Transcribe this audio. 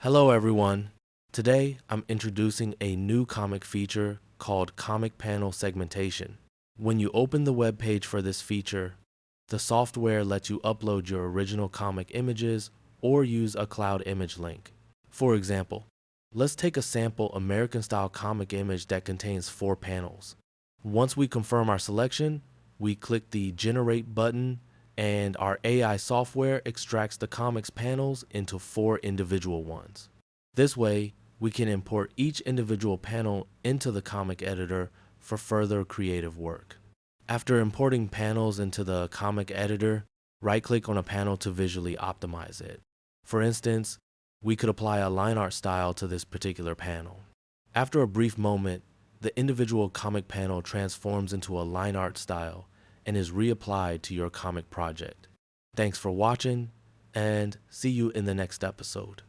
Hello everyone. Today I'm introducing a new comic feature called Comic Panel Segmentation. When you open the web page for this feature, the software lets you upload your original comic images or use a cloud image link. For example, let's take a sample American-style comic image that contains 4 panels. Once we confirm our selection, we click the Generate button and our AI software extracts the comics panels into 4 individual ones. This way, we can import each individual panel into the comic editor for further creative work. After importing panels into the comic editor, right-click on a panel to visually optimize it. For instance, we could apply a line art style to this particular panel. After a brief moment, the individual comic panel transforms into a line art style and is reapplied to your comic project. Thanks for watching, and see you in the next episode.